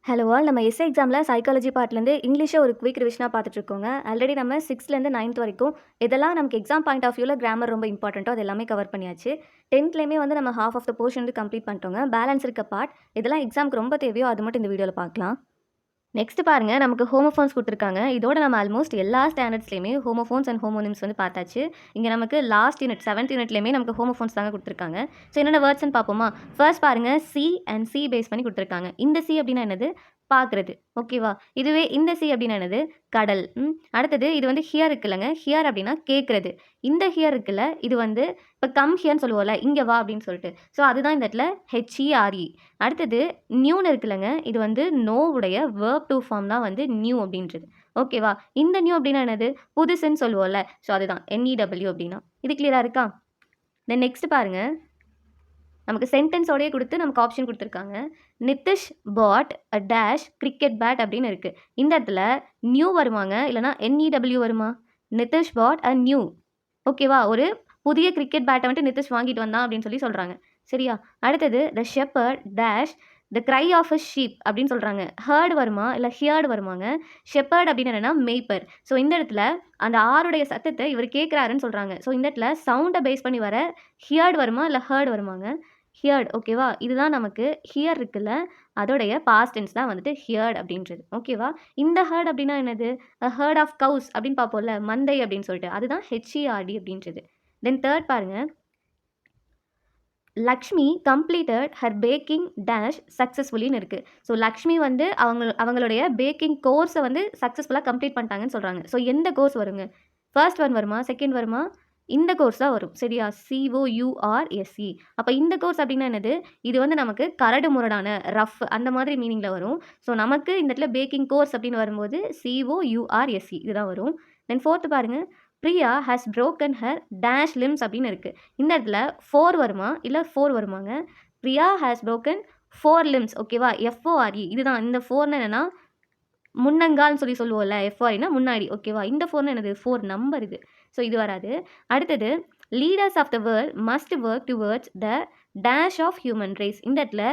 Hello all. நம்ம S A எக்ஸாமில் psychology பார்ட்லேருந்து இங்கிலீஷை ஒரு குவிக் ரிவிஷனாக பார்த்துட்ருக்கோங்க. ஆல்ரெடி நம்ம 6லேருந்து 9th வரைக்கும் இதெல்லாம் நமக்கு எக்ஸாம் பாயிண்ட் ஆஃப் வியூவில் கிராமர் ரொம்ப இம்பார்ட்டண்ட்டோ அது எல்லாமே கவர் பண்ணியாச்சு. 10த்லேயுமே வந்து நம்ம ஹாஃப் ஆஃப் த போர்ஷன் வந்து கம்ப்ளீட் பண்ணிட்டோங்க. பேலன்ஸ் இருக்க பார்ட் இதெல்லாம் எக்ஸாமுக்கு ரொம்ப தேவையோ அது மட்டும் இந்த வீடியோவில் பார்க்கலாம். நெக்ஸ்ட் பாருங்க, நமக்கு ஹோமோஃபோன்ஸ் கொடுத்துருக்காங்க. இதோட நம்ம ஆல்மோஸ்ட் எல்லா ஸ்டாண்டர்ட்ஸ்லையுமே ஹோமோஃபோன்ஸ் அண்ட் ஹோமோனிம்ஸ் வந்து பார்த்தாச்சு. இங்கே நமக்கு லாஸ்ட் யூனிட் 7th யூனிட்லையுமே நமக்கு ஹோமோஃபோன்ஸ் தாங்க கொடுத்துருக்காங்க. ஸோ என்னென்ன வேர்ட்ஸ்ன்னு பார்ப்போமா? ஃபர்ஸ்ட் பாருங்க, சி அண்ட் சி பேஸ் பண்ணி கொடுத்துருக்காங்க. இந்த சி அப்படின்னா என்னது? பார்க்குறது. ஓகேவா? இதுவே இந்த சி அப்படின்னா என்னது? கடல். அடுத்தது இது வந்து ஹியர் இருக்குல்லங்க. ஹியர் அப்படின்னா கேட்குறது. இந்த ஹியர் இருக்குல்ல, இது வந்து இப்போ கம் ஹியர்னு சொல்லுவோம்ல, இங்கே வா அப்படின்னு சொல்லிட்டு. ஸோ அதுதான் இந்த இடத்துல ஹெச்இஆர்இ. அடுத்தது நியூன்னு இருக்குல்லங்க, இது வந்து நோவுடைய வேர்ப் டூ ஃபார்ம் தான் வந்து நியூ அப்படின்றது. ஓகேவா? இந்த நியூ அப்படின்னா என்னது? புதுசுன்னு சொல்லுவோம்ல. ஸோ அதுதான் என்இடபிள்யூ அப்படின்னா. இது கிளியராக இருக்கா? தென் நெக்ஸ்ட் பாருங்க, நமக்கு சென்டென்ஸோடயே கொடுத்து நமக்கு ஆப்ஷன் கொடுத்துருக்காங்க. நிதிஷ் பாட் அ டேஷ் கிரிக்கெட் பேட் அப்படின்னு இருக்குது. இந்த இடத்துல நியூ வருவாங்க, இல்லைனா என்இடபிள்யூ வருமா? நிதிஷ் பாட் அ நியூ. ஓகேவா? ஒரு புதிய கிரிக்கெட் பேட்டை வந்துட்டு நிதிஷ் வாங்கிட்டு வந்தான் அப்படின்னு சொல்லி சொல்கிறாங்க. சரியா? அடுத்தது the shepherd dash the cry of a sheep அப்படின்னு சொல்கிறாங்க. ஹேர்டு வருமா இல்லை ஹியர்டு வருமாங்க? ஷெப்பர்ட் அப்படின்னு என்னென்னா மேய்ப்பர். ஸோ இந்த இடத்துல அந்த ஆருடைய சத்தத்தை இவர் கேட்குறாருன்னு சொல்கிறாங்க. ஸோ இந்த இடத்துல சவுண்டை பேஸ் பண்ணி வர ஹியர்டு வருமா இல்லை ஹேர்டு வருமாங்க? ஹியர்ட். ஓகேவா? இதுதான் நமக்கு ஹியர் இருக்குல்ல, அதோடைய பாஸ்ட் டென்ஸ் தான் வந்துட்டு ஹியர்ட் அப்படின்றது. ஓகேவா? இந்த ஹேர்ட் அப்படின்னா என்னது? ஹேர்ட் ஆஃப் கவுஸ் அப்படின்னு பார்ப்போம்ல, மந்தை அப்படின்னு சொல்லிட்டு, அதுதான் ஹெச்இஆர்டி அப்படின்றது. தென் தேர்ட் பாருங்க, Lakshmi completed her packing dash சக்ஸஸ்ஃபுல்லின்னு இருக்குது. ஸோ லக்ஷ்மி வந்து அவங்களுடைய பேக்கிங் கோர்ஸை வந்து சக்ஸஸ்ஃபுல்லாக கம்ப்ளீட் பண்ணிட்டாங்கன்னு சொல்கிறாங்க. ஸோ எந்த கோர்ஸ் வருங்க? ஃபர்ஸ்ட் ஒன் வருமா? செகண்ட் வருமா? இந்த கோர்ஸ் தான் வரும். சரியா? COURSE. அப்போ இந்த கோர்ஸ் அப்படின்னா என்னது? இது வந்து நமக்கு கரடு முரடான, ரஃப் அந்த மாதிரி மீனிங்கில் வரும். ஸோ நமக்கு இந்த இடத்துல பேக்கிங் கோர்ஸ் அப்படின்னு வரும்போது COURSE இதுதான் வரும். தென் ஃபோர்த்து பாருங்கள், Priya has broken her dash limbs அப்படின்னு இருக்குது. இந்த இடத்துல 4 வருமா இல்லை 4 வருமாங்க? Priya has broken 4 limbs. ஓகேவா? FORE இதுதான். இந்த 4ன்னு என்னென்னா முன்னங்கால்னு சொல்லி சொல்லுவோம்ல, FOREனா முன்னாடி. ஓகேவா? இந்த 4ன்னு என்னது? 4 நம்பர் இது. ஸோ இது வராது. அடுத்தது leaders of the world must work towards the dash of human race. இந்த இடத்துல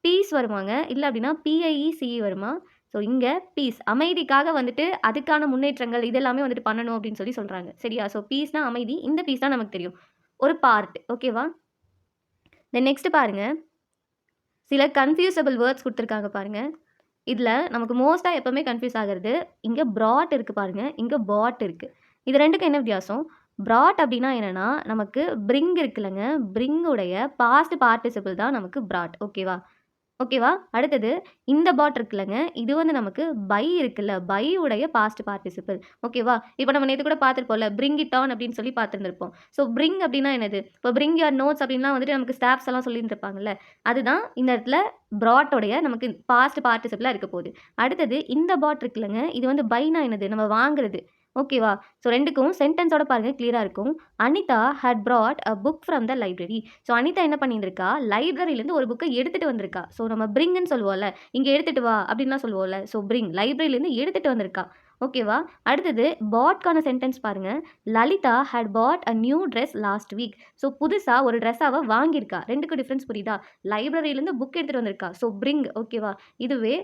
பீஸ் வருவாங்க, இல்லை அப்படின்னா PIECE வருமா? ஸோ இங்கே பீஸ், அமைதிக்காக வந்துட்டு அதுக்கான முன்னேற்றங்கள் இதெல்லாமே வந்துட்டு பண்ணணும் அப்படின்னு சொல்லி சொல்கிறாங்க. சரியா? ஸோ பீஸ்னா அமைதி, இந்த பீஸ் தான் நமக்கு தெரியும், ஒரு பார்ட். ஓகேவா? தென் நெக்ஸ்ட் பாருங்க, சில கன்ஃபியூசபிள் வேர்ட்ஸ் கொடுத்துருக்காங்க பாருங்க. இதில் நமக்கு மோஸ்ட்டாக எப்போவுமே கன்ஃபியூஸ் ஆகிறது, இங்கே ப்ராட் இருக்குது பாருங்கள், இங்கே பாட் இருக்குது. இது ரெண்டுக்கும் என்ன வித்தியாசம்? ப்ராட் அப்படின்னா என்னென்னா, நமக்கு பிரிங் இருக்குல்லங்க, பிரிங்குடைய பாஸ்ட் பார்ட்டிசிபிள் தான் நமக்கு ப்ராட். ஓகேவா? அடுத்தது இந்த பாட் இருக்குல்லங்க, இது வந்து நமக்கு பை இருக்குல்ல, பை உடைய பாஸ்ட் பார்ட்டிசிபிள். ஓகேவா? இப்போ நம்ம நேற்று கூட பார்த்துருப்போம்ல, பிரிங் இட் ஆன் அப்படின்னு சொல்லி பார்த்துருந்துருப்போம். ஸோ பிரிங் அப்படின்னா என்னது? இப்போ பிரிங் யுவர் நோட்ஸ் அப்படின்லாம் வந்துட்டு நமக்கு ஸ்டாஃப்ஸ் எல்லாம் சொல்லியிருந்துருப்பாங்கல்ல, அதுதான் இந்த இடத்துல ப்ராட்டோடைய நமக்கு பாஸ்ட் பார்ட்டிசிபிளாக இருக்க போகுது. அடுத்தது இந்த பாட் இருக்குல்லங்க, இது வந்து பைனா என்னது? நம்ம வாங்குறது. ஓகேவா? ஸோ ரெண்டுக்கும் சென்டென்ஸோட பாருங்கள், கிளியராக இருக்கும். Anita had brought a book from the library. So Anita என்ன பண்ணியிருந்திருக்கா? லைப்ரரியிலேருந்து ஒரு புக்கை எடுத்துகிட்டு வந்திருக்கா. ஸோ நம்ம பிரிங்ன்னு சொல்லுவோம்ல, இங்கே எடுத்துகிட்டு வா அப்படின்லாம் சொல்லுவோம்ல. ஸோ பிரிங், லைப்ரரியிலேருந்து எடுத்துகிட்டு வந்திருக்கா. ஓகேவா? அடுத்தது பாட்கான சென்டென்ஸ் பாருங்கள். Lalitha had bought a new dress last week. So புதுசாக ஒரு ட்ரெஸ்ஸாக வாங்கியிருக்கா. ரெண்டுக்கும் டிஃப்ரென்ஸ் புரியுதா? லைப்ரரியிலேருந்து புக் எடுத்துகிட்டு வந்திருக்கா. So bring. ஓகேவா? இதுவே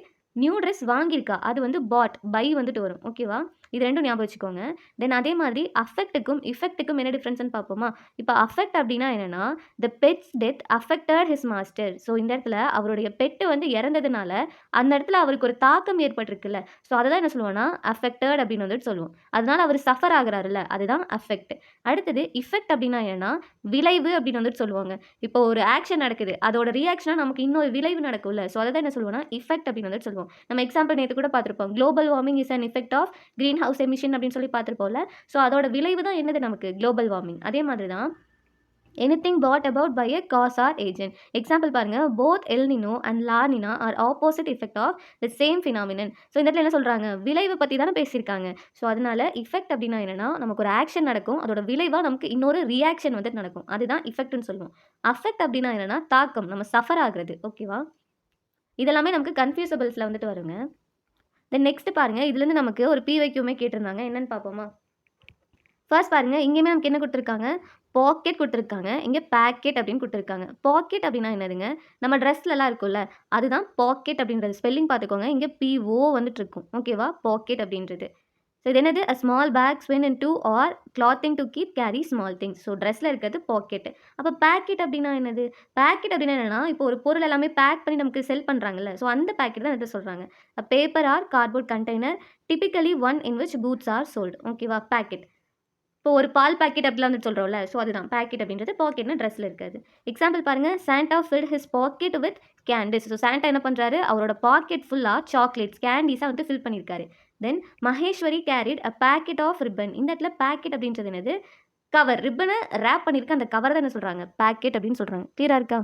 நியூ ட்ரெஸ் வாங்கியிருக்கா, அது வந்து பாட், பை வந்துட்டு வரும். ஓகேவா? இது ரெண்டும் ஞாபகம் வச்சுக்கோங்க. தென் அதே மாதிரி அஃபெக்ட்டுக்கும் இஃபெக்ட்டுக்கும் என்ன டிஃப்ரென்ஸ்னு பார்ப்போமா? இப்போ அஃபெக்ட் அப்படின்னா என்னென்னா, the pet's death affected his master. So இந்த இடத்துல அவருடைய பெட்டு வந்து இறந்ததுனால அந்த இடத்துல அவருக்கு ஒரு தாக்கம் ஏற்பட்டிருக்குல்ல, ஸோ அதை தான் என்ன சொல்லுவோம்னா அஃபெக்டட் அப்படின்னு வந்துட்டு சொல்லுவோம். அதனால அவர் சஃபர் ஆகுறாருல்ல, அதுதான் அஃபெக்ட். அடுத்தது இஃபெக்ட் அப்படின்னா என்னன்னா, விளைவு அப்படின்னு வந்துட்டு சொல்லுவாங்க. இப்போ ஒரு ஆக்ஷன் நடக்குது, அதோட ரியாக்ஷனாக நமக்கு இன்னொரு விளைவு நடக்கும்ல, ஸோ அதை தான் என்ன சொல்லுவோம்னா இஃபெக்ட் அப்படின்னு வந்துட்டு சொல்லுவோம். நம்ம எக்ஸாம்பிள் நேற்று கூட பார்த்துருப்போம், global warming is an effect of green house emission அப்படின்னு சொல்லி பார்த்துருப்போம்ல. ஸோ அதோட விளைவு தான் என்னது? நமக்கு குளோபல் வார்மிங். அதே மாதிரி தான் anything brought about by a cause or agent. Example பாருங்க, both El Nino and La Nina are opposite effect of the same phenomenon. So இந்த இடத்துல என்ன சொல்கிறாங்க? விளைவு பற்றி தானே பேசியிருக்காங்க. ஸோ அதனால இஃபெக்ட் அப்படின்னா என்னென்னா, நமக்கு ஒரு ஆக்ஷன் நடக்கும், அதோட விளைவாக நமக்கு இன்னொரு ரியாக்ஷன் வந்துட்டு நடக்கும், அதுதான் இஃபெக்ட்னு சொல்லுவோம். அஃபெக்ட் அப்படின்னா என்னென்னா தாக்கம், நம்ம சஃபர் ஆகுறது. ஓகேவா? இதெல்லாமே நமக்கு கன்ஃபியூசபிள்ஸில் வந்துட்டு வருங்க. தென் நெக்ஸ்ட் பாருங்கள், இதுலேருந்து நமக்கு ஒரு PYQமே கேட்டிருந்தாங்க. என்னென்னு பார்ப்போமா? ஃபர்ஸ்ட் பாருங்க, இங்கேயுமே நமக்கு என்ன குடுத்துருக்காங்க? பாக்கெட் குடுத்துருக்காங்க. இங்க பாக்கெட் அப்படின்னு குடுத்துருக்காங்க. பாக்கெட் அப்படின்னா என்னதுங்க? நம்ம ட்ரெஸ்லலாம் இருக்கும்ல, அதுதான் பாக்கெட் அப்படின்றது. ஸ்பெல்லிங் பார்த்துக்கோங்க. இங்க பிஓ வந்துட்டுருக்கும். ஓகேவா? பாக்கெட் அப்படின்றது. ஸோ இது என்னது? A small bag sewn into our clothing to keep carry small things. So ட்ரெஸ்ல இருக்கிறது பாக்கெட். அப்ப பாக்கெட் அப்படின்னா என்னது? பாக்கெட் அப்படின்னா என்னன்னா, இப்போ ஒரு பொருள் எல்லாமே பேக் பண்ணி நமக்கு செல் பண்றாங்கல்ல, ஸோ அந்த பாக்கெட் தான் எத சொல்றாங்க. A paper or cardboard container typically one in which goods are sold. ஓகேவா? பாக்கெட். இப்போ ஒரு பால் பாக்கெட் அப்படிலாம் வந்து சொல்றோம்ல, ஸோ அதுதான் பாக்கெட் அப்படின்றது. பாக்கெட்னா ட்ரெஸ்ல இருக்கிறது. எக்ஸாம்பிள் பாருங்க, Santa filled his pocket with candies. So Santa என்ன பண்றாரு? அவரோட பாக்கெட் ஃபுல்லா சாக்லேட்ஸ், கேண்டீஸா வந்து ஃபில் பண்ணியிருக்காரு. Then Maheswari carried a packet of ribbon. இந்த இடத்துல பாக்கெட் அப்படின்றது என்னது? கவர். ரிப்பன ராப் பண்ணியிருக்க அந்த கவர் தான் என்ன சொல்றாங்க? பாக்கெட் அப்படின்னு சொல்றாங்க. கிளியரா இருக்கா?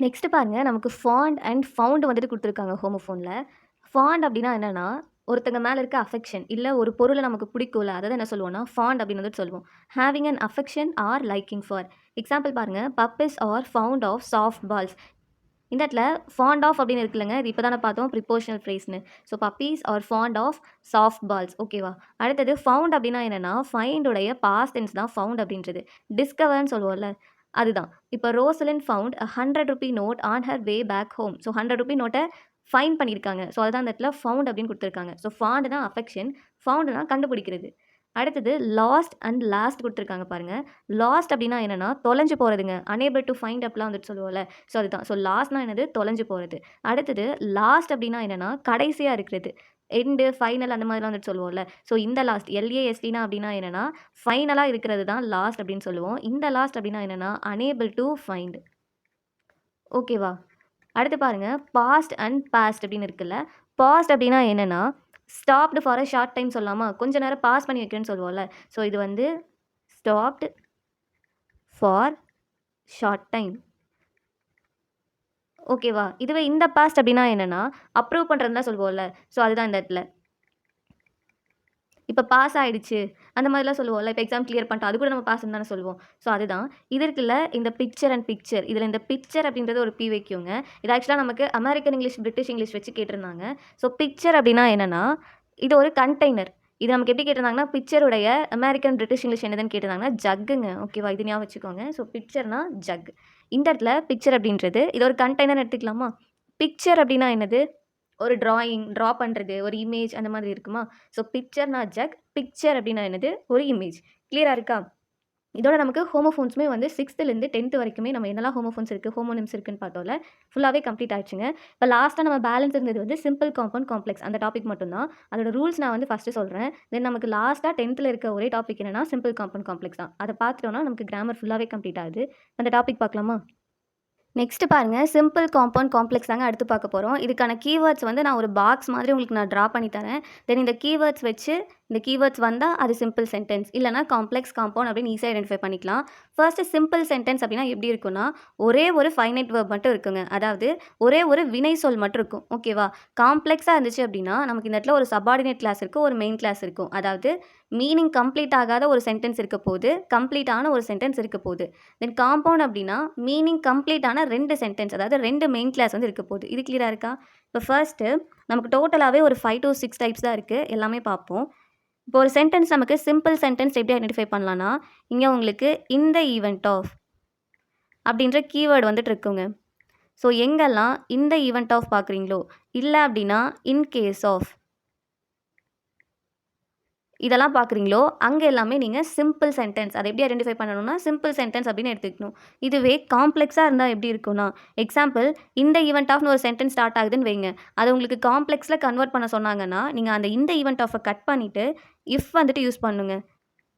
நெக்ஸ்ட் பாருங்க, நமக்கு ஃபாண்ட் அண்ட் ஃபவுண்ட் வந்துட்டு குடுத்துருக்காங்க ஹோமோஃபோன்ல. ஃபாண்ட் அப்படின்னா என்னன்னா, ஒருத்தங்க மேல இருக்க அஃபெக்ஷன், இல்ல ஒரு பொருள நமக்கு பிடிக்கும்ல, அத தான் என்ன சொல்லுவோம்னா, ஃபாண்ட் அப்படின்னு வந்துட்டு சொல்லுவோம். Having an affection or liking for. Example பாருங்க, puppies are found of soft balls. இந்த இடத்துல ஃபாண்ட் ஆஃப் அப்படின்னு இருக்குல்லங்க, இது இப்போ தானே பார்த்தோம் ப்ரிப்போஷனல் ஃப்ரேஸ்னு. So puppies are fond of soft balls. ஓகேவா? அடுத்தது ஃபவுண்ட் அப்படின்னா என்னன்னா, ஃபைண்டுடைய பாஸ்ட் டென்ஸ் தான் ஃபவுண்ட் அப்படின்றது. டிஸ்கவர்ன்னு சொல்லுவோம்ல, அதுதான். இப்போ Rosalin found a ₹100 note on her way back home. So ₹100 நோட்ட ஃபைண்ட் பண்ணியிருக்காங்க. ஸோ அதுதான் அந்த இடத்துல ஃபவுண்ட் அப்படின்னு குடுத்துருக்காங்க. ஸோ ஃபாண்டுனா அஃபெக்ஷன், ஃபவுண்டுனா கண்டுபிடிக்கிறது. அடுத்தது லாஸ்ட் அண்ட் லாஸ்ட் குடுத்துருக்காங்க பாருங்க. லாஸ்ட் அப்படின்னா என்னன்னா, தொலைஞ்சு போறதுங்க. அனேபிள் டூ ஃபைண்ட் அப்படிலாம் வந்துட்டு சொல்லுவோம்ல, ஸோ அதுதான். ஸோ லாஸ்ட்னா என்னது? தொலைஞ்சு போறது. அடுத்தது லாஸ்ட் அப்படின்னா என்னன்னா, கடைசியா இருக்கிறது. எண்டு, ஃபைனல் அந்த மாதிரிலாம் வந்துட்டு சொல்லுவோம்ல. ஸோ இந்த லாஸ்ட் எல்ஏஎஸ்டினா அப்படின்னா என்னன்னா, ஃபைனலா இருக்கிறது தான் லாஸ்ட் அப்படின்னு சொல்லுவோம். இந்த லாஸ்ட் அப்படின்னா என்னன்னா, அனேபிள் டூ ஃபைண்ட். ஓகேவா? அடுத்து பாருங்க, பாஸ்ட் அண்ட் பாஸ்ட் அப்படின்னு இருக்குல்ல. பாஸ்ட் அப்படின்னா என்னன்னா, stopped for a short time சொல்லலாமா? கொஞ்ச நேரம் பாஸ் பண்ணி வைக்கிறேன்னு சொல்லுவோம்ல. ஸோ இது வந்து ஸ்டாப்டு ஃபார் ஷார்ட் டைம். ஓகேவா? இதுவே இந்த பாஸ்ட் அப்படின்னா என்னன்னா, அப்ரூவ் பண்றதுன்னு தான் சொல்லுவோம்ல. ஸோ அதுதான் இந்த இடத்துல. இப்ப பாஸ் ஆயிடுச்சு. அந்த மாதிரிலாம் சொல்லுவோம்ல. இப்ப எக்ஸாம் கிளியர் பண்ணிட்டோம். அது கூட நம்ம பாஸ்ன்னு தானே சொல்லுவோம். ஸோ அதுதான். இது இருக்குல்ல, இந்த பிக்சர் அண்ட் பிக்சர். இதுல இந்த பிக்சர் அப்படின்றது ஒரு பிவைக்யூங்க. இது ஆக்சுவலா நமக்கு அமெரிக்கன் இங்கிலீஷ், பிரிட்டிஷ் இங்கிலீஷ் வச்சு கேட்டிருந்தாங்க. ஸோ பிக்சர் அப்படின்னா என்னன்னா, இது ஒரு கண்டெய்னர். இது நமக்கு எப்படி கேட்டிருந்தாங்கன்னா, பிக்சருடைய அமெரிக்கன், பிரிட்டிஷ் இங்கிலீஷ் என்னதுன்னு கேட்டிருந்தாங்கன்னா, ஜக்குங்க. ஓகேவா? இது ஞாபகம் வச்சுக்கோங்க. ஸோ பிக்சர்னா ஜக். இந்த இடத்துல பிக்சர் அப்படின்றது, இது ஒரு கண்டெய்னர்ன்னு எடுத்துக்கலாமா? பிக்சர் அப்படின்னா என்னது? ஒரு டிராயிங், ட்ரா பண்றது, ஒரு இமேஜ் அந்த மாதிரி இருக்குமா? ஸோ பிக்சர்னா ஜக், பிக்சர் அப்படின்னா என்னது? ஒரு இமேஜ். கிளியரா இருக்கா? இதோட நமக்கு ஹோமோஃபோன்ஸுமே வந்து 6த்துலேருந்து 10த் வரைக்குமே நம்ம என்னலாம் ஹோமோஃபோன்ஸ் இருக்கு, ஹோமோனிம்ஸ் இருக்குன்னு பார்த்தோம்ல, ஃபுல்லாவே கம்ப்ளீட் ஆயிடுச்சுங்க. இப்போ லாஸ்ட்டா நம்ம பேலன்ஸ் இருந்தது வந்து சிம்பிள், காம்பவுண்ட், காம்ப்ளெக்ஸ் அந்த டாபிக் மட்டும் தான். அதோட ரூல்ஸ் நான் வந்து ஃபர்ஸ்ட்டு சொல்றேன். தென் நமக்கு லாஸ்ட்டா 10த்ல இருக்க ஒரே டாபிக் என்னன்னா, சிம்பிள், காம்பவுண்ட், காம்ப்ளெக்ஸ் தான். அத பார்த்துட்டோம்னா நமக்கு கிராமர் ஃபுல்லாவே கம்ப்ளீட் ஆகுது. அந்த டாபிக் பார்க்கலாமா? நெக்ஸ்ட் பாருங்க, சிம்பிள், காம்பவுண்ட், காம்ப்ளெக்ஸ் தாங்க அடுத்து பார்க்க போறோம். இதுக்கான கீவேர்ட்ஸ் வந்து நான் ஒரு பாக்ஸ் மாதிரி உங்களுக்கு நான் ட்ரா பண்ணி தரேன். தென் இந்த கீவேர்ட்ஸ் வச்சு, இந்த கீவேர்ட்ஸ் வந்தா அது சிம்பிள் சென்டென்ஸ், இல்லன்னா காம்ப்ளெக்ஸ், காம்பவுண்ட் அப்படின்னு ஈஸியா ஐடென்டிஃபை பண்ணிக்கலாம். ஃபர்ஸ்ட் சிம்பிள் சென்டென்ஸ் அப்படின்னா எப்படி இருக்கும்னா, ஒரே ஒரு ஃபைனைட் வெர்ப் மட்டும் இருக்குங்க. அதாவது ஒரே ஒரு வினை சொல் மட்டும் இருக்கும். ஓகேவா? காம்ப்ளெக்ஸா இருந்துச்சு அப்படின்னா, நமக்கு இந்த இடத்துல ஒரு சப்பார்டினேட் கிளாஸ் இருக்கும், ஒரு மெயின் கிளாஸ் இருக்கும். அதாவது மீனிங் கம்ப்ளீட் ஆகாத ஒரு சென்டென்ஸ் இருக்க போது, கம்ப்ளீட் ஆன ஒரு சென்டென்ஸ் இருக்க போது. தென் காம்பவுண்ட் அப்படின்னா, மீனிங் கம்ப்ளீட் ஆன 2 சென்டென்ஸ், அதாவது 2 மெயின் கிளாஸ் வந்து இருக்க போகுது. இது கிளியரா இருக்கா? இப்போ ஃபர்ஸ்ட்டு நமக்கு டோட்டலாவே ஒரு 5 to 6 டைப்ஸ் தான் இருக்கு. எல்லாமே பார்ப்போம். இப்போ ஒரு சென்டென்ஸ் நமக்கு சிம்பிள் சென்டென்ஸ் எப்படி ஐடென்டிஃபை பண்ணலாம்னா, இங்க உங்களுக்கு இன் த ஈவென்ட் ஆஃப் அப்படின்ற கீவேர்ட் வந்துட்டு இருக்குங்க. ஸோ எங்கெல்லாம் இந்த ஈவென்ட் ஆஃப் பார்க்குறீங்களோ, இல்ல அப்படின்னா இன் கேஸ் ஆஃப் இதெல்லாம் பார்க்குறீங்களோ, அங்க எல்லாமே நீங்க சிம்பிள் சென்டென்ஸ் அத எப்படி ஐடென்டிஃபை பண்ணணும்னா, சிம்பிள் சென்டென்ஸ் அப்படின்னு எடுத்துக்கணும். இதுவே காம்ப்ளெக்ஸா இருந்தா எப்படி இருக்கும்னா, எக்ஸாம்பிள் இந்த ஈவென்ட் ஆஃப்னு ஒரு சென்டென்ஸ் ஸ்டார்ட் ஆகுதுன்னு வைங்க. அத உங்களுக்கு காம்ப்ளெக்ஸ்ல கன்வெர்ட் பண்ண சொன்னாங்கன்னா, நீங்க அந்த இந்த ஈவென்ட் ஆஃப கட் பண்ணிட்டு, இஃப் வந்துட்டு யூஸ் பண்ணுங்க.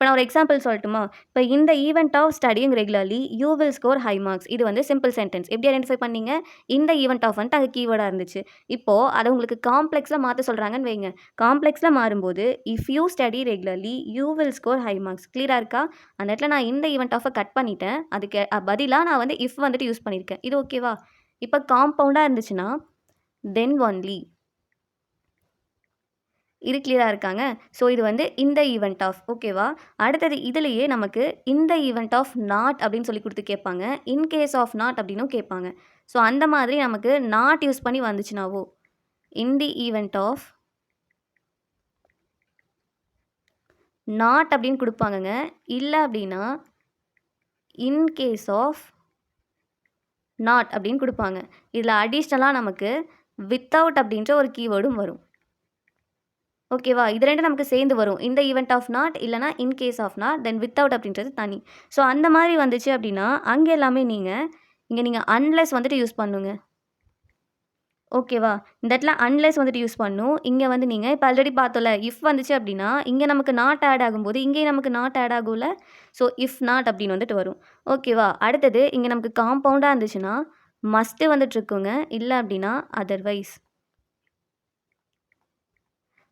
இப்ப நான் ஒரு எக்ஸாம்பிள் சொல்லட்டுமா? இப்ப இந்த event of studying regularly you will score high marks. இது வந்து சிம்பிள் சென்டென்ஸ். எப்படி ஐடென்டிஃபை பண்ணீங்க? இந்த ஈவென்ட் ஆஃப் வந்துட்டு அங்க கீவேர்டா இருந்துச்சு. இப்போ அத உங்களுக்கு காம்ப்ளெக்ஸ்ல மாத்த சொல்றாங்கன்னு வைங்க. காம்ப்ளெக்ஸ்ல மாறும்போது, if you study regularly you will score high marks. கிளியரா இருக்கா? அந்த இடத்துல நான் இந்த ஈவென்ட் ஆஃப கட் பண்ணிட்டேன். அதுக்கு பதிலா நான் வந்து இஃப் வந்துட்டு யூஸ் பண்ணியிருக்கேன். இது ஓகேவா? இப்ப காம்பவுண்டா இருந்துச்சுன்னா, தென் ஒன்லி. இது கிளியரா இருக்காங்க? ஸோ இது வந்து இந்த ஈவென்ட் ஆஃப் ஓகேவா? அடுத்தது இதிலேயே நமக்கு இந்த ஈவென்ட் ஆஃப் நாட் அப்படின்னு சொல்லி குடுத்து கேட்பாங்க. இன் கேஸ் ஆஃப் நாட் அப்படின்னும் கேட்பாங்க. ஸோ அந்த மாதிரி நமக்கு நாட் யூஸ் பண்ணி வந்துச்சுனாவோ, இன் தி ஈவென்ட் ஆஃப் நாட் அப்படின்னு கொடுப்பாங்கங்க. இல்லை அப்படின்னா இன் கேஸ் ஆஃப் நாட் அப்படின்னு கொடுப்பாங்க. இதில் அடிஷ்னலாக நமக்கு வித்தவுட் அப்படின்ற ஒரு கீவேர்டும் வரும். ஓகேவா? இது ரெண்டும் நமக்கு சேர்ந்து வரும். இந்த ஈவெண்ட் ஆஃப் நாட் இல்லைனா in case of not then without அப்படின்றது தனி. ஸோ அந்த மாதிரி வந்துச்சு அப்படின்னா அங்கே எல்லாமே நீங்கள் அன்லெஸ் வந்துட்டு யூஸ் பண்ணுங்க. ஓகேவா? இந்த இடத்துல அன்லெஸ் வந்துட்டு யூஸ் பண்ணும். இங்கே வந்து நீங்கள் இப்போ ஆல்ரெடி பார்த்தோம்ல, இஃப் வந்துச்சு அப்படின்னா இங்கே நமக்கு நாட் ஆட் ஆகும்போது இங்கேயும் நமக்கு நாட் ஆட் ஆகும்ல. ஸோ இஃப் நாட் அப்படின்னு வந்துட்டு வரும். ஓகேவா? அடுத்தது இங்கே நமக்கு காம்பவுண்டாக இருந்துச்சுன்னா மஸ்ட்டு வந்துட்டு இருக்குங்க. இல்லை அப்படின்னா அதர்வைஸ்.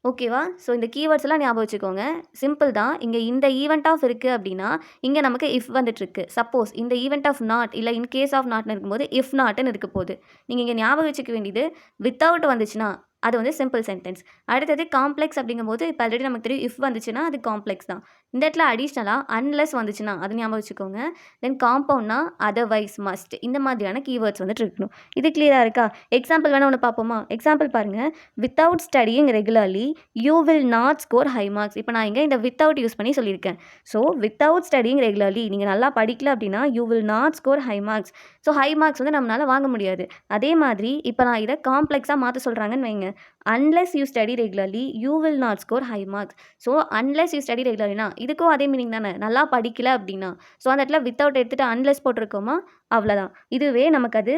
ஓகேவா? ஸோ இந்த கீவேர்ட்ஸ் எல்லாம் ஞாபகம் வச்சுக்கோங்க. சிம்பிள் தான். இங்கே இந்த ஈவெண்ட் ஆஃப் இருக்குது அப்படின்னா இங்கே நமக்கு இஃப் வந்துட்டுருக்கு. சப்போஸ் இந்த ஈவெண்ட் ஆஃப் நாட் இல்லை இன் கேஸ் ஆஃப் நாட்னு இருக்கும்போது இஃப் நாட்னு இருக்க போகுது. நீங்கள் இங்கே ஞாபகம் வச்சுக்க வேண்டியது வித்தவுட் வந்துச்சுன்னா அது வந்து சிம்பிள் சென்டென்ஸ். அடுத்தது காம்ப்ளெக்ஸ் அப்படிங்கும்போது இப்போ ஆல்ரெடி நமக்கு தெரியும் இஃப் வந்துச்சுன்னா அது காம்ப்ளெக்ஸ் தான். இந்த இடத்துல அடிஷ்னலாக அன்லெஸ் வந்துச்சுன்னா அது ஞாபகம் வச்சுக்கோங்க. தென் காம்பவுண்ட்னா அதர்வைஸ், மஸ்ட் இந்த மாதிரியான கீவேர்ட்ஸ் வந்துட்டு இருக்கணும். இது கிளியராக இருக்கா? எக்ஸாம்பிள் வேணால் ஒன்று பார்ப்போமா? எக்ஸாம்பிள் பாருங்கள். Without studying regularly you will not score high marks. இப்போ நான் இங்கே இந்த வித்தவுட் யூஸ் பண்ணி சொல்லியிருக்கேன். ஸோ வித்தவுட் ஸ்டடியிங் ரெகுலர்லி நீங்கள் நல்லா படிக்கல அப்படின்னா you will not score high marks. So high marks வந்து நம்மளால் வாங்க முடியாது. அதே மாதிரி இப்போ நான் இதை காம்ப்ளெக்ஸாக மாற்ற சொல்கிறாங்கன்னு வைங்க. Unless you study regularly you will not score high marks. So unless you study ரெகுலர்னா இதுக்கும் அதே மீனிங் தானே. நல்லா படிக்கல அப்படின்னா ஸோ அந்த இடத்துல வித்தவுட் எடுத்துகிட்டு அன்லெஸ் போட்டிருக்கோமா, அவ்வளோதான். இதுவே நமக்கு அது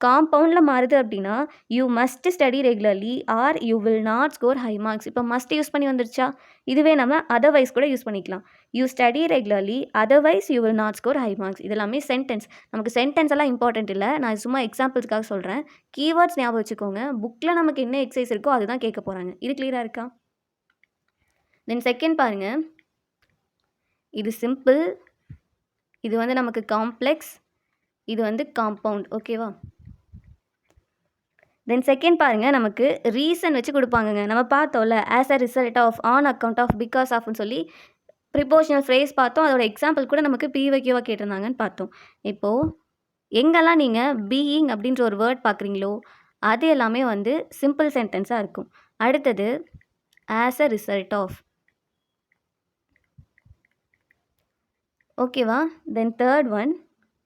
காம்பவுண்டில் மாறுது அப்படின்னா you must study regularly or you will not score high marks. இப்போ மஸ்ட் யூஸ் பண்ணி வந்துருச்சா? இதுவே நம்ம அதர்வைஸ் கூட யூஸ் பண்ணிக்கலாம். You study regularly otherwise you will not score high marks. இதெல்லாமே சென்டென்ஸ். நமக்கு சென்டென்ஸ் எல்லாம் இம்பார்ட்டன்ட் இல்லை. நான் சும்மா எக்ஸாம்பிள்ஸ்க்காக சொல்கிறேன். கீவேர்ட்ஸ் ஞாபகம் வச்சுக்கோங்க. புக்கில் நமக்கு என்ன எக்ஸசைஸ் இருக்கோ அதுதான் கேட்க போகிறாங்க. இது கிளியராக இருக்கா? தென் செகண்ட் பாருங்கள். இது சிம்பிள், இது வந்து நமக்கு காம்ப்ளெக்ஸ், இது வந்து காம்பவுண்ட். ஓகேவா? தென் செகண்ட் பாருங்கள். நமக்கு ரீசன் வச்சு கொடுப்பாங்கங்க. நம்ம பார்த்தோம்ல as a result of, on account of, because ஆஃப்னு சொல்லி ப்ரிப்போஷனல் ஃப்ரேஸ் பார்த்தோம். அதோட எக்ஸாம்பிள் கூட நமக்கு பிவைக்யூவாக கேட்டிருந்தாங்கன்னு பார்த்தோம். இப்போது எங்கெல்லாம் நீங்கள் பீயிங் அப்படின்ற ஒரு வேர்ட் பார்க்குறீங்களோ அது எல்லாமே வந்து சிம்பிள் சென்டென்ஸாக இருக்கும். அடுத்தது ஆஸ் அ ரிசல்ட் ஆஃப். ஓகேவா? Then third one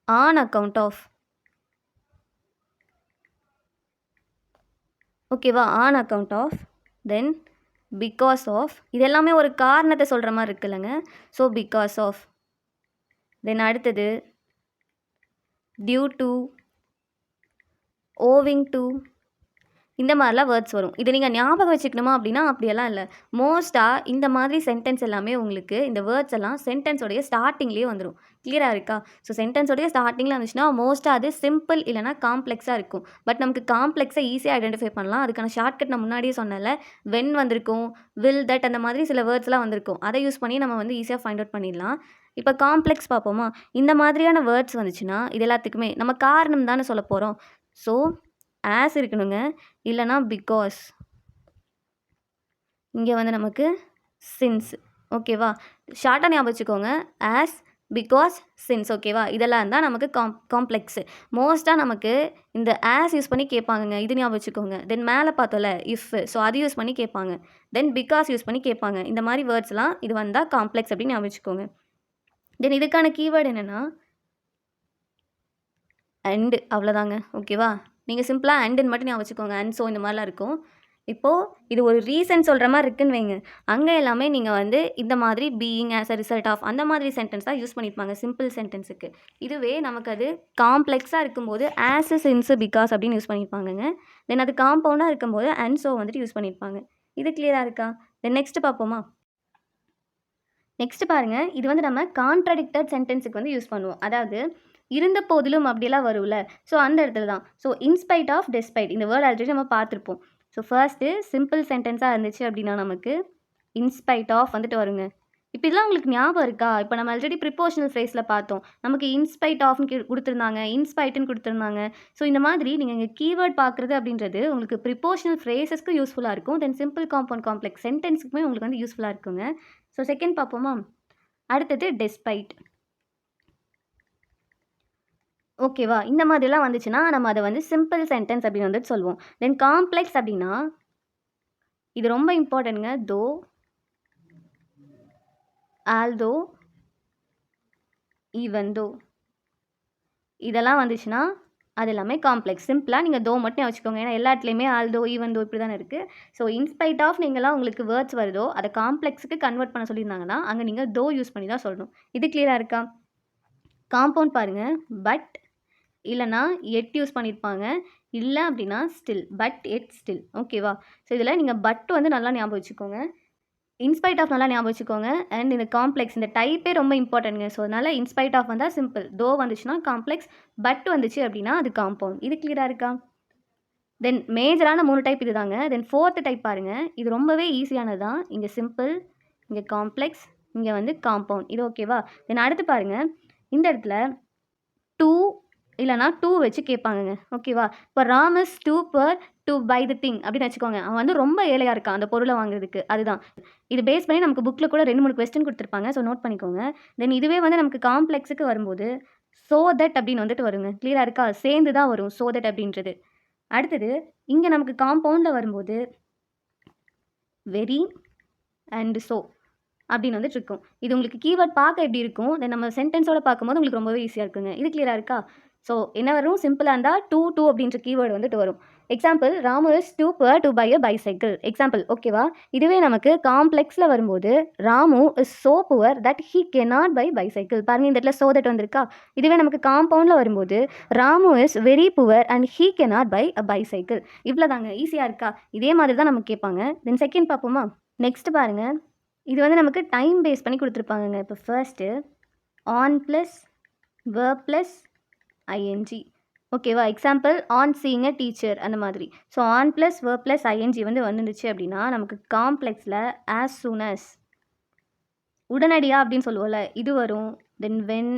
on account of. ஓகேவா? On account of. Then because of. இது எல்லாமே ஒரு காரணத்தை சொல்கிற மாதிரி இருக்குல்லங்க. So because of. தென் அடுத்தது டியூ டு, ஓவிங் டு, இந்த மாதிரிலாம் வேர்ட்ஸ் வரும். இது நீங்கள் ஞாபகம் வச்சுக்கணுமா அப்படின்னா அப்படியெல்லாம் இல்லை. மோஸ்ட்டாக இந்த மாதிரி சென்டென்ஸ் எல்லாமே உங்களுக்கு இந்த வேர்ட்ஸ் எல்லாம் சென்டென்ஸோடைய ஸ்டார்டிங்லேயே வந்துடும். கிளியராக இருக்கா? ஸோ சென்டென்ஸோடைய ஸ்டார்டிங்கில் இருந்துச்சுன்னா மோஸ்ட்டாக அது சிம்பிள் இல்லைனா காம்ப்ளெக்ஸாக இருக்கும். பட் நமக்கு காம்ப்ளெக்ஸை ஈஸியாக ஐடென்டிஃபை பண்ணலாம். அதுக்கான ஷார்ட்கட் நான் முன்னாடியே சொன்னல, வென் வந்திருக்கும், வில், தட் அந்த மாதிரி சில வேர்ட்ஸ்லாம் வந்திருக்கும். அதை யூஸ் பண்ணி நம்ம வந்து ஈஸியாக ஃபைண்ட் அவுட் பண்ணிடலாம். இப்போ காம்ப்ளெக்ஸ் பார்ப்போமா? இந்த மாதிரியான வேர்ட்ஸ் வந்துச்சுன்னா இது எல்லாத்துக்குமே நம்ம காரணம் தானே சொல்ல போகிறோம். ஸோ ஆஸ் இருக்கணுங்க, இல்லைனா பிகாஸ். இங்கே வந்து நமக்கு சின்ஸ். ஓகேவா? ஷார்ட்டாக ஞாபகம் வச்சுக்கோங்க. As, because, since. ஓகேவா? இதெல்லாம் தான் நமக்கு காம்ப்ளெக்ஸு. மோஸ்ட்டாக நமக்கு இந்த ஆஸ் யூஸ் பண்ணி கேட்பாங்கங்க. இது ஞாபகம் வச்சுக்கோங்க. தென் மேலே பார்த்தோம்ல இஃப், ஸோ அது யூஸ் பண்ணி கேட்பாங்க. தென் பிகாஸ் யூஸ் பண்ணி கேட்பாங்க. இந்த மாதிரி வேர்ட்ஸ்லாம் இது வந்தால் காம்ப்ளெக்ஸ் அப்படின்னு ஞாபகம் வச்சுக்கோங்க. தென் இதுக்கான கீவேர்டு என்னென்னா அண்டு. அவ்வளோதாங்க. ஓகேவா? நீங்கள் சிம்பிளாக அண்டுன்னு மட்டும் ஞாபகம் வச்சுக்கோங்க. அண்ட் ஸோ இந்த மாதிரிலாம் இருக்கும். இப்போது இது ஒரு ரீசன் சொல்கிற மாதிரி இருக்குன்னு வைங்க. அங்கே எல்லாமே நீங்கள் வந்து இந்த மாதிரி being, as a result of அந்த மாதிரி சென்டென்ஸ் தான் யூஸ் பண்ணியிருப்பாங்க சிம்பிள் சென்டென்ஸுக்கு. இதுவே நமக்கு அது காம்ப்ளெக்ஸாக இருக்கும்போது ஆஸ், சின்ஸ், பிகாஸ் அப்படின்னு யூஸ் பண்ணியிருப்பாங்கங்க. தென் அது காம்பவுண்டாக இருக்கும்போது அண்ட் ஸோ வந்துட்டு யூஸ் பண்ணியிருப்பாங்க. இது கிளியராக இருக்கா? தென் நெக்ஸ்ட்டு பார்ப்போமா? நெக்ஸ்ட்டு பாருங்கள். இது வந்து நம்ம கான்ட்ரடிக்டட் சென்டென்ஸுக்கு வந்து யூஸ் பண்ணுவோம். அதாவது இருந்த போதிலும் அப்படியெல்லாம் வரும்ல. ஸோ அந்த இடத்துல தான். ஸோ இன்ஸ்பைட் ஆஃப், டெஸ்பைட் இந்த வேர்ட் ஆல்ரெடி நம்ம பார்த்துருப்போம். ஸோ ஃபர்ஸ்ட்டு சிம்பிள் சென்டென்ஸாக இருந்துச்சு அப்படின்னா நமக்கு இன்ஸ்பைட் ஆஃப் வந்துட்டு வருங்க. இப்போ இதெல்லாம் உங்களுக்கு ஞாபகம் இருக்கா? இப்போ நம்ம ஆல்ரெடி ப்ரிப்போஷனல் ஃப்ரேஸில் பார்த்தோம். நமக்கு இன்ஸ்பைட் ஆஃப்னு கொடுத்துருந்தாங்க, இன்ஸ்பைட்டுன்னு கொடுத்துருந்தாங்க. ஸோ இந்த மாதிரி நீங்கள் இங்கே கீவேர்ட் பார்க்குறது அப்படின்றது உங்களுக்கு ப்ரிப்போஷனல் ஃப்ரேஸஸ்க்கு யூஸ்ஃபுல்லாக இருக்கும். தென் சிம்பிள், காம்பவுண்ட், காம்ப்ளெக்ஸ் சென்டென்ஸுக்குமே உங்களுக்கு வந்து யூஸ்ஃபுல்லாக இருக்குங்க. ஸோ செகண்ட் பார்ப்போமா? அடுத்தது டெஸ்பைட். ஓகேவா? இந்த மாதிரிலாம் வந்துச்சுன்னா நம்ம அதை வந்து சிம்பிள் சென்டென்ஸ் அப்படின்னு வந்துட்டு சொல்லுவோம். தென் காம்ப்ளெக்ஸ் அப்படின்னா இது ரொம்ப இம்பார்ட்டன்ட்ங்க. தோ, ஆல்தோ, ஈவன் தோ இதெல்லாம் வந்துச்சுன்னா அது எல்லாமே காம்ப்ளெக்ஸ். சிம்பிளாக நீங்கள் தோ மட்டும் வச்சுக்கோங்க. ஏன்னா எல்லா இடத்துலையுமே ஆல்தோ, ஈவன் தோ இப்படி தானே இருக்குது. ஸோ இன்ஸ்பைட் ஆஃப் நீங்களாம் உங்களுக்கு வேர்ட்ஸ் வருதோ அதை காம்ப்ளெக்ஸுக்கு கன்வெர்ட் பண்ண சொல்லியிருந்தாங்கன்னா அங்கே நீங்கள் தோ யூஸ் பண்ணி தான் சொல்லணும். இது கிளியராக இருக்கா? காம்பவுண்ட் பாருங்கள், பட் இல்லைனா எட் யூஸ் பண்ணியிருப்பாங்க. இல்லை அப்படின்னா ஸ்டில், பட் எட் ஸ்டில். ஓகேவா? ஸோ இதில் நீங்கள் பட் வந்து நல்லா ஞாபகம் வச்சுக்கோங்க. இன்ஸ்பைட் ஆஃப் நல்லா ஞாபகம் வச்சுக்கோங்க. அண்ட் இந்த காம்ப்ளெக்ஸ் இந்த டைப்பே ரொம்ப இம்பார்ட்டன்ட்ங்க. ஸோ அதனால் இன்ஸ்பைட் ஆஃப் வந்தால் சிம்பிள், தோ வந்துச்சுன்னா காம்ப்ளெக்ஸ், பட் வந்துச்சு அப்படின்னா அது காம்பவுண்ட். இது கிளியராக இருக்கா? தென் மேஜரான 3 டைப் இது தாங்க. தென் 4th டைப் பாருங்கள். இது ரொம்பவே ஈஸியானது தான். இங்கே சிம்பிள், இங்கே காம்ப்ளெக்ஸ், இங்கே வந்து காம்பவுண்ட். இது ஓகேவா? தென் அடுத்து பாருங்கள், இந்த இடத்துல டூ இல்லைனா டூ வச்சு கேட்பாங்கங்க. ஓகேவா? இப்போ Ram is too poor to buy the thing அப்படின்னு வச்சுக்கோங்க. அவன் வந்து ரொம்ப ஏழையாக இருக்கான் அந்த பொருளை வாங்குறதுக்கு. அதுதான் இது பேஸ் பண்ணி நமக்கு புக்கில் கூட 2-3 கொஸ்டின் கொடுத்துருப்பாங்க. ஸோ நோட் பண்ணிக்கோங்க. தென் இதுவே வந்து நமக்கு காம்ப்ளெக்ஸுக்கு வரும்போது ஸோ தட் அப்படின்னு வந்துட்டு வருங்க. கிளியராக இருக்கா? சேர்ந்து தான் வரும் ஸோ தட் அப்படின்றது. அடுத்தது இங்கே நமக்கு காம்பவுண்டில் வரும்போது வெரி அண்ட் ஸோ அப்படின்னு வந்துட்டு இருக்கும். இது உங்களுக்கு கீவேர்ட் பார்க்க எப்படி இருக்கும், தென் நம்ம சென்டென்ஸோட பார்க்கும்போது உங்களுக்கு ரொம்பவே ஈஸியாக இருக்குங்க. இது கிளியராக இருக்கா? ஸோ என்ன வரும்? சிம்பிளாக இருந்தால் டூ அப்படின்ற கீவேர்டு வந்துட்டு வரும். Example, Ramu is too poor to buy a bicycle. Example, ஓகேவா? இதுவே நமக்கு காம்ப்ளெக்ஸில் வரும்போது Ramu is so poor that he cannot buy bicycle. பாருங்க, இந்த இடத்துல ஸோ தட் வந்திருக்கா? இதுவே நமக்கு காம்பவுண்டில் வரும்போது Ramu is very poor and he cannot buy a bicycle. இவ்வளோ தாங்க. ஈஸியாக இருக்கா? இதே மாதிரி தான் நமக்கு கேட்பாங்க. தென் செகண்ட் பார்ப்போமா? நெக்ஸ்ட் பாருங்கள், இது வந்து நமக்கு டைம் பேஸ் பண்ணி கொடுத்துருப்பாங்கங்க. இப்போ first on plus verb plus ING. ஓகேவா? Example, on seeing a teacher அந்த மாதிரி. So on plus verb plus ING வந்து வந்துருந்துச்சு அப்படின்னா நமக்கு காம்ப்ளெக்ஸில் ஆஸ் சூன் அஸ், உடனடியாக அப்படின்னு சொல்லுவோம்ல, இது வரும். தென் வென்,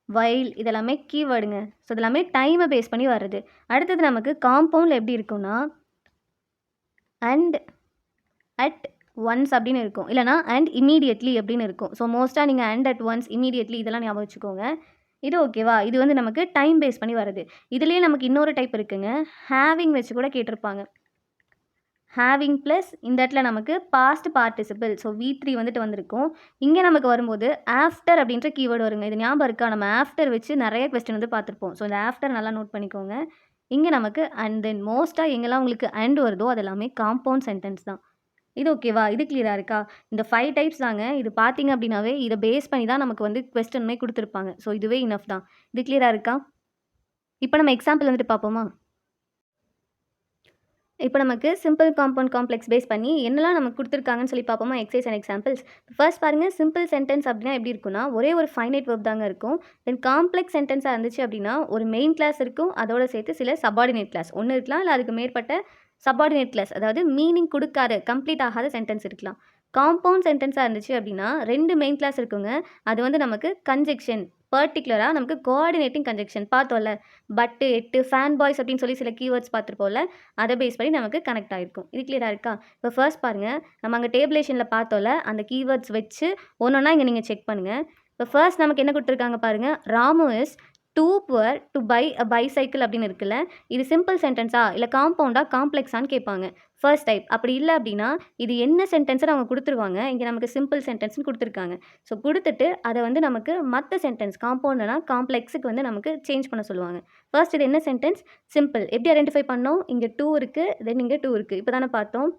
வைல் இதெல்லாமே கீவேர்டுங்க. ஸோ இதெல்லாமே டைமை பேஸ் பண்ணி வர்றது. அடுத்தது நமக்கு காம்பவுண்டில் எப்படி இருக்கும்னா அண்ட், அட், ஒன்ஸ் அப்படின்னு இருக்கும். இல்லைனா அண்ட் இமீடியட்லி அப்படின்னு இருக்கும். ஸோ மோஸ்ட்டாக நீங்கள் அண்ட், அட், ஒன்ஸ், இமீடியட்லி இதெல்லாம் ஞாபகம் வச்சுக்கோங்க. இது ஓகேவா? இது வந்து நமக்கு டைம் பேஸ் பண்ணி வருது. இதுலேயே நமக்கு இன்னொரு டைப் இருக்குங்க. ஹேவிங் வச்சு கூட கேட்டிருப்பாங்க. ஹேவிங் ப்ளஸ் இந்த இடத்துல நமக்கு பாஸ்ட் பார்ட்டிசிபிள். ஸோ V3 வந்துட்டு வந்திருக்கும். இங்கே நமக்கு வரும்போது ஆஃப்டர் அப்படின்ற கீவேர்டு வருங்க. இது ஞாபகம் இருக்கா? நம்ம ஆஃப்டர் வச்சு நிறைய கொஸ்டின் வந்து பார்த்துருப்போம். ஸோ இந்த ஆஃப்டர் நல்லா நோட் பண்ணிக்கோங்க. இங்கே நமக்கு அண்ட், தென் மோஸ்ட்டாக எங்கெல்லாம் உங்களுக்கு அண்ட் வருதோ அது எல்லாமே காம்பவுண்ட் சென்டென்ஸ் தான். இது ஓகேவா? இது கிளியராக இருக்கா? இந்த 5 டைப்ஸ் தாங்க. இது பார்த்தீங்க அப்படின்னாவே இதை பேஸ் பண்ணி தான் நமக்கு வந்து கொஸ்டினுமே கொடுத்துருப்பாங்க. ஸோ இதுவே இனஃப் தான். இது கிளியராக இருக்கா? இப்போ நம்ம எக்ஸாம்பிள் வந்துட்டு பார்ப்போமா? இப்போ நமக்கு சிம்பிள், காம்பவுண்ட், காம்ப்ளெக்ஸ் பேஸ் பண்ணி என்னெல்லாம் நமக்கு கொடுத்துருக்காங்கன்னு சொல்லி பார்ப்போமா? Exercise and examples. ஃபர்ஸ்ட் பாருங்கள், சிம்பிள் சென்டென்ஸ் அப்படின்னா எப்படி இருக்குன்னா ஒரே ஒரு ஃபைனைட் வெர்ப் தாங்க இருக்கும். தென் காம்ப்ளெக்ஸ் சென்டென்ஸாக இருந்துச்சு அப்படின்னா ஒரு மெயின் கிளாஸ் இருக்கும், அதோட சேர்த்து சில சபார்டினேட் கிளாஸ் ஒன்று இருக்கலாம், இல்லை அதுக்கு மேற்பட்ட சபார்டினேட் கிளாஸ், அதாவது மீனிங் கொடுக்காத கம்ப்ளீட் ஆகாத சென்டென்ஸ் இருக்கலாம். காம்பவுண்ட் சென்டென்ஸாக இருந்துச்சு அப்படின்னா 2 மெயின் கிளாஸ் இருக்குங்க. அது வந்து நமக்கு கன்ஜெக்ஷன், பர்டிகுலராக நமக்கு கோஆர்டினேட்டிங் கன்ஜெக்ஷன் பார்த்தோம்ல, பட்டு, எட்டு, ஃபேன் பாய்ஸ் அப்படின்னு சொல்லி சில கீவேர்ட்ஸ் பார்த்துருப்போம்ல, அதை பேஸ் பண்ணி நமக்கு கனெக்ட் ஆகிருக்கும். இது கிளியராக இருக்கா? இப்போ ஃபர்ஸ்ட் பாருங்கள், நம்ம அங்கே டேபிளேஷனில் பார்த்தோம்ல, அந்த கீவேர்ட்ஸ் வச்சு ஒன்றா இங்கே நீங்கள் செக் பண்ணுங்கள். இப்போ ஃபர்ஸ்ட் நமக்கு என்ன கொடுத்துருக்காங்க பாருங்கள், Ramu is too poor to buy a bicycle அப்படின்னு இருக்குல்ல, இது சிம்பிள் சென்டென்ஸா இல்லை காம்பவுண்டா காம்ப்ளெக்ஸான்னு கேட்பாங்க. First type. அப்படி இல்லை அப்படின்னா இது என்ன சென்டென்ஸை அவங்க கொடுத்துருவாங்க. இங்கே நமக்கு சிம்பிள் சென்டென்ஸ்னு கொடுத்துருக்காங்க. ஸோ கொடுத்துட்டு அதை வந்து நமக்கு மற்ற சென்டென்ஸ் காம்பவுண்ட்னா காம்ப்ளெக்ஸுக்கு வந்து நமக்கு சேஞ்ச் பண்ண சொல்லுவாங்க. ஃபர்ஸ்ட் இது என்ன சென்டென்ஸ்? சிம்பிள். எப்படி ஐடென்டிஃபை பண்ணோம்? இங்கே 2 இருக்குது, தென் இங்கே 2 இருக்குது. இப்போ தானே பார்த்தோம்.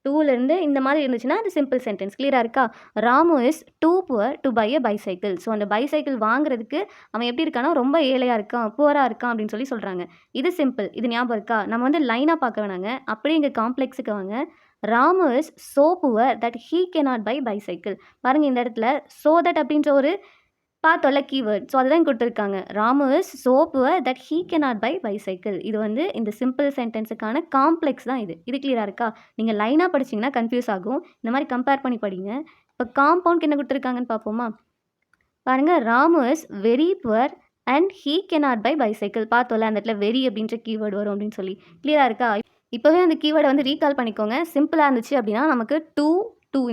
2லேருந்து இந்த மாதிரி இருந்துச்சுன்னா அது சிம்பிள் சென்டென்ஸ். கிளியராக இருக்கா? Ramu is too poor to buy a bicycle. So அந்த பைசைக்கிள் வாங்குறதுக்கு அவன் எப்படி இருக்கானா ரொம்ப ஏழையாக இருக்கான், புவராக இருக்கான் அப்படின்னு சொல்லி சொல்கிறாங்க. இது சிம்பிள். இது ஞாபகம் இருக்கா? நம்ம வந்து லைனாக பார்க்க வேணாங்க, அப்படியே இங்கே காம்ப்ளெக்ஸுக்கு வாங்க. Ramu is so poor that he cannot buy bicycle. பாருங்கள், இந்த இடத்துல ஸோ தட் அப்படின்ற ஒரு பார்த்தோல்ல கீவேர்ட். ஸோ அதுதான் கொடுத்துருக்காங்க. Ramu is so poor that he cannot buy bicycle. இது வந்து இந்த சிம்பிள் சென்டென்ஸுக்கான காம்ப்ளெக்ஸ் தான் இது. இது கிளியராக இருக்கா? நீங்கள் லைனாக படிச்சிங்கன்னா கன்ஃபியூஸ் ஆகும். இந்த மாதிரி கம்பேர் பண்ணி படிங்க. இப்போ காம்பவுண்ட்க்கு என்ன கொடுத்துருக்காங்கன்னு பார்ப்போமா? பாருங்கள், Ramu is very poor and he cannot buy bicycle. பார்த்தோல்ல, அந்த இடத்துல வெரி அப்படின்ற கீவேர்டு வரும் அப்படின்னு சொல்லி. கிளியராக இருக்கா? இப்போவே அந்த கீவேர்டை வந்து ரீகால் பண்ணிக்கோங்க. சிம்பிளாக இருந்துச்சு அப்படின்னா நமக்கு டூ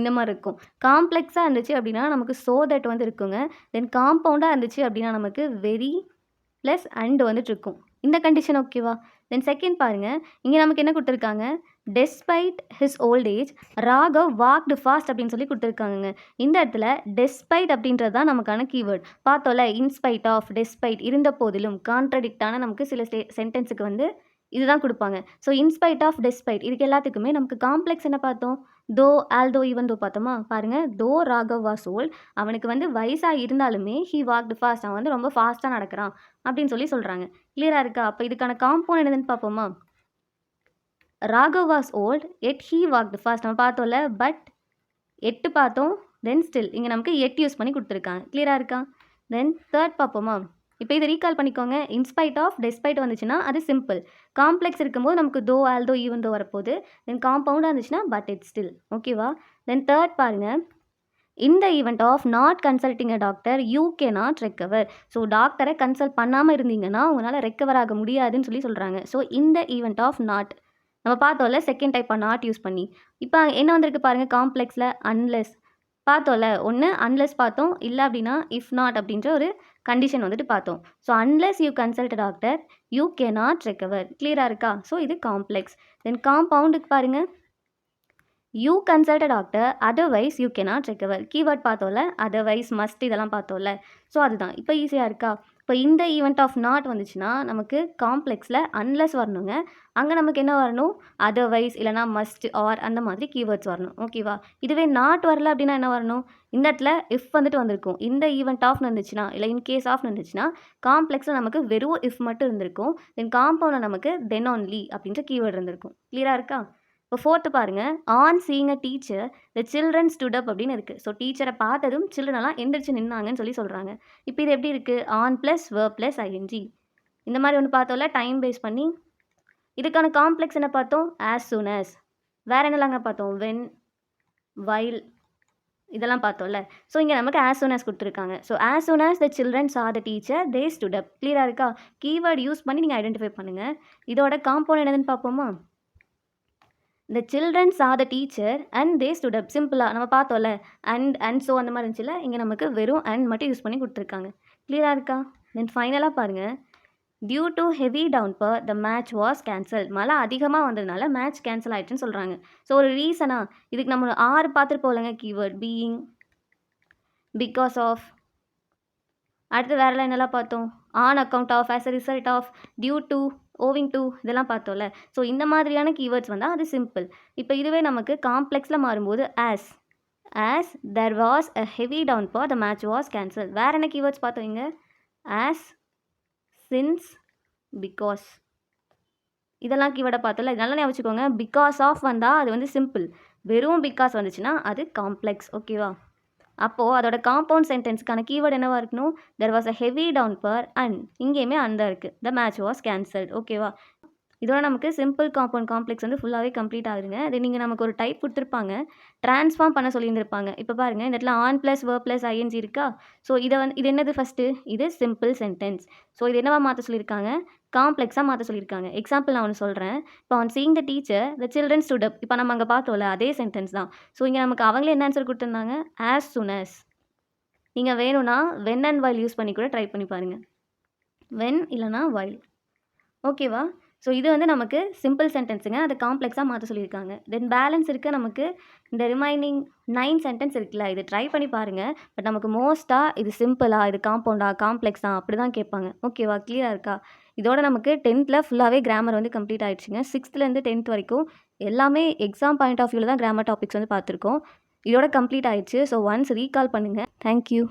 இந்த மாதிரி இருக்கும். காம்ப்ளெக்ஸாக இருந்துச்சு அப்படின்னா நமக்கு ஸோ தட் வந்து இருக்குங்க. தென் காம்பவுண்டாக இருந்துச்சு அப்படின்னா நமக்கு வெரி ப்ளஸ் அண்ட் வந்துட்டு இருக்கும். இந்த கண்டிஷன் ஓகேவா? தென் செகண்ட் பாருங்கள், இங்கே நமக்கு என்ன கொடுத்துருக்காங்க, despite his old age Raghav walked fast அப்படின்னு சொல்லி கொடுத்துருக்காங்க. இந்த இடத்துல டெஸ்பைட் அப்படின்றது தான் நமக்கான கீவேர்ட். பார்த்தோம்ல, இன்ஸ்பைட் ஆஃப், டெஸ்பைட், இருந்த போதிலும், கான்ட்ரடிக்டான நமக்கு சில சென்டென்ஸுக்கு வந்து இதுதான் கொடுப்பாங்க. ஸோ இன்ஸ்பைட் ஆஃப், டெஸ்பைட், இதுக்கு எல்லாத்துக்குமே நமக்கு காம்ப்ளெக்ஸ் என்ன பார்த்தோம், தோ, ஆல்தோ, ஈவன் தோ பார்த்தோமா. பாருங்கள், தோ ராகவ் வாஸ் ஓல்ட், அவனுக்கு வந்து வயசாக இருந்தாலுமே ஹி வாக்டு ஃபாஸ்ட், அவன் வந்து ரொம்ப ஃபாஸ்ட்டாக நடக்கிறான் அப்படின்னு சொல்லி சொல்கிறாங்க. கிளியராக இருக்கா? அப்போ இதுக்கான காம்பவுண்ட் என்னதுன்னு பார்ப்போமா. Raghav was old yet he walked fast நம்ம பார்த்தோம்ல, பட் எட்டு பார்த்தோம், தென் ஸ்டில் இங்கே நமக்கு எட் யூஸ் பண்ணி கொடுத்துருக்காங்க. கிளியராக இருக்கா? தென் தேர்ட் பார்ப்போமா. இப்போ இதை ரீகால் பண்ணிக்கோங்க. இன்ஸ்பைட் ஆஃப், டெஸ்பைட் வந்துச்சுன்னா அது சிம்பிள். காம்ப்ளெக்ஸ் இருக்கும்போது நமக்கு தோ, ஆல்தோ, ஈவன் தோ வரப்போகுது. தென் காம்பவுண்டாக இருந்துச்சுன்னா பட் இட் ஸ்டில். ஓகேவா? தென் தேர்ட் பாருங்கள், இந்த event of not consulting a doctor you can not recover. So டாக்டரை கன்சல்ட் பண்ணாமல் இருந்தீங்கன்னா உங்களால் ரெக்கவர் ஆக முடியாதுன்னு சொல்லி சொல்கிறாங்க. ஸோ இந்த ஈவெண்ட் ஆஃப் நாட் நம்ம பார்த்தோம்ல, செகண்ட் டைப்பாக நாட் யூஸ் பண்ணி. இப்போ என்ன வந்திருக்கு பாருங்கள், காம்ப்ளெக்ஸில் அன்லெஸ் பார்த்தோம்ல, ஒன்று அன்லெஸ் பார்த்தோம், இல்லை அப்படின்னா இஃப் நாட் அப்படின்ற ஒரு கண்டிஷன் வந்துட்டு பார்த்தோம். So unless you consult doctor you can not recover. கிளியராக இருக்கா? ஸோ இது காம்ப்ளெக்ஸ். தென் காம்பவுண்டுக்கு பாருங்கள், you consult doctor otherwise you can not recover. Keyword பார்த்தோம்ல, அதர்வைஸ், மஸ்ட், இதெல்லாம் பார்த்தோம்ல. ஸோ அதுதான். இப்போ ஈஸியாக இருக்கா? இப்போ இந்த ஈவெண்ட் ஆஃப் நாட் வந்துச்சுன்னா நமக்கு காம்ப்ளெக்ஸில் அன்லெஸ் வரணுங்க. அங்கே நமக்கு என்ன வரணும், அதர்வைஸ், இல்லைனா மஸ்ட், ஆர் அந்த மாதிரி கீவேர்ட்ஸ் வரணும். ஓகேவா? இதுவே நாட் வரல அப்படின்னா என்ன வரணும், இந்த இடத்துல இஃப் வந்துட்டு வந்திருக்கும். இந்த ஈவெண்ட் ஆஃப் இருந்துச்சுன்னா, இல்லை இன்கேஸ் ஆஃப் இருந்துச்சுன்னா காம்ப்ளெக்ஸில் நமக்கு வெறும் இஃப் மட்டும் இருந்திருக்கும். தென் காம்பவுண்டில் நமக்கு தென் ஒன்லி அப்படின்ற கீவேர்டு இருந்திருக்கும். கிளியராக இருக்கா? இப்போ ஃபோர்த்து பாருங்கள், on seeing a teacher the children stood அப் அப்படின்னு இருக்குது. ஸோ டீச்சரை பார்த்ததும் சில்ட்ரனெல்லாம் எந்திரிச்சு நின்னாங்கன்னு சொல்லி சொல்கிறாங்க. இப்போ இது எப்படி இருக்குது, on plus verb plus ING இந்த மாதிரி ஒன்று பார்த்தோம்ல, டைம் பேஸ் பண்ணி. இதுக்கான காம்ப்ளெக்ஸ் என்ன பார்த்தோம், ஆஸ் சூன் ஆஸ். வேறு என்னலாங்க பார்த்தோம், வென், வைல், இதெல்லாம் பார்த்தோம்ல. ஸோ இங்கே நமக்கு ஆஸ் சூன் ஆஸ் கொடுத்துருக்காங்க. So as soon as the children சா த டீச்சர் தே ஸ்டுட் அப். கிளியராக இருக்கா? கீவேர்டு யூஸ் பண்ணி நீங்கள் ஐடென்டிஃபை பண்ணுங்கள். இதோட காம்பவுண்ட் என்னதுன்னு பார்ப்போமா. த சில்ட்ரன் சா the teacher and they stood அப். சிம்பிளாக நம்ம பார்த்தோம்ல, அண்ட் ஸோ அந்த மாதிரி இருந்துச்சுல, இங்கே நமக்கு வெறும் அண்ட் மட்டும் யூஸ் பண்ணி கொடுத்துருக்காங்க. கிளியராக இருக்கா? தென் ஃபைனலாக பாருங்கள், due to heavy downpour the match was cancel. மழை அதிகமாக வந்ததுனால மேட்ச் கேன்சல் ஆகிடுச்சுன்னு சொல்கிறாங்க. ஸோ ஒரு ரீசனாக இதுக்கு நம்ம 6 பார்த்துட்டு போகலங்க. கீவேர்ட் பீயிங், பிகாஸ் ஆஃப், அடுத்து வேறெல்லாம் என்னெல்லாம் பார்த்தோம், on account of, as a result of, due to, owing to, இதெல்லாம் பார்த்தோம்ல. ஸோ இந்த மாதிரியான கீவேர்ட்ஸ் வந்தால் அது சிம்பிள். இப்போ இதுவே நமக்கு காம்ப்ளெக்ஸில் மாறும்போது as there was a heavy downpour the match was cancel. வேறு என்ன கீவேர்ட்ஸ் பார்த்தோம் இங்கே, ஆஸ், சின்ஸ், பிகாஸ், இதெல்லாம் கீவேர்டை பார்த்தோம்ல. இது நல்லா ஞாபகம் வச்சுக்கோங்க. பிகாஸ் ஆஃப் வந்தால் அது வந்து சிம்பிள், வெறும் பிகாஸ் வந்துச்சுன்னா அது காம்ப்ளெக்ஸ். ஓகேவா? அப்போது அதோட காம்பவுண்ட் சென்டென்ஸ்க்கான கீவேர்டு என்னவாக இருக்கணும், there was a heavy downpour and, இங்கேயுமே அந்த இருக்குது, த மேட்ச் வாஸ் கேன்சல்ட். ஓகேவா? இதோட நமக்கு சிம்பிள் காம்பவுண்ட் காம்ப்ளெக்ஸ் வந்து ஃபுல்லாகவே கம்ப்ளீட் ஆகுதுங்க. அது நீங்கள் நமக்கு ஒரு டைப் கொடுத்துருப்பாங்க, ட்ரான்ஸ்ஃபார்ம் பண்ண சொல்லியிருந்திருப்பாங்க. இப்போ பாருங்கள், இந்த இடத்துல on plus verb plus ING இருக்கா. ஸோ இது என்னது ஃபஸ்ட்டு, இது சிம்பிள் சென்டென்ஸ். ஸோ இது என்னவா மாற்ற சொல்லியிருக்காங்க, காம்ப்ளெக்ஸாக மாற்ற சொல்லியிருக்காங்க. எக்ஸாம்பிள் நான் ஒன்று சொல்கிறேன். இப்போ on seeing the teacher the children stood அப். இப்போ நம்ம அங்கே பார்த்தோம்ல, அதே சென்டென்ஸ் தான். ஸோ இங்கே நமக்கு அவங்களே என்ன ஆன்சர் கொடுத்துருந்தாங்க, ஆஸ் சூன் ஆஸ். நீங்கள் வேணும்னா வென் அண்ட் வைல் யூஸ் பண்ணி கூட ட்ரை பண்ணி பாருங்கள், வென் இல்லைனா வைல். ஓகேவா? ஸோ இது வந்து நமக்கு சிம்பிள் சென்டென்ஸுங்க, அதை காம்ப்ளெக்ஸாக மாற்ற சொல்லியிருக்காங்க. தென் பேலன்ஸ் இருக்குது நமக்கு இந்த ரிமைனிங் 9 சென்டென்ஸ் இருக்குல்ல, இது ட்ரை பண்ணி பாருங்கள். பட் நமக்கு மோஸ்ட்டாக இது சிம்பிளாக, இது காம்பவுண்டா, காம்ப்ளெக்ஸா, அப்படி தான் கேட்பாங்க. ஓகேவா? கிளியராக இருக்கா? இதோட நமக்கு 10th ஃபுல்லாகவே கிராமர் வந்து கம்ப்ளீட் ஆகிடுச்சுங்க. 6th to 10th வரைக்கும் எல்லாமே எக்ஸாம் பாயிண்ட் ஆஃப் வியூவில் தான் கிராமர் டாபிக்ஸ் வந்து பார்த்துருக்கோம். இதோட கம்ப்ளீட் ஆகிடுச்சு. ஸோ ஒன்ஸ் ரீகால் பண்ணுங்கள். தேங்க்யூ.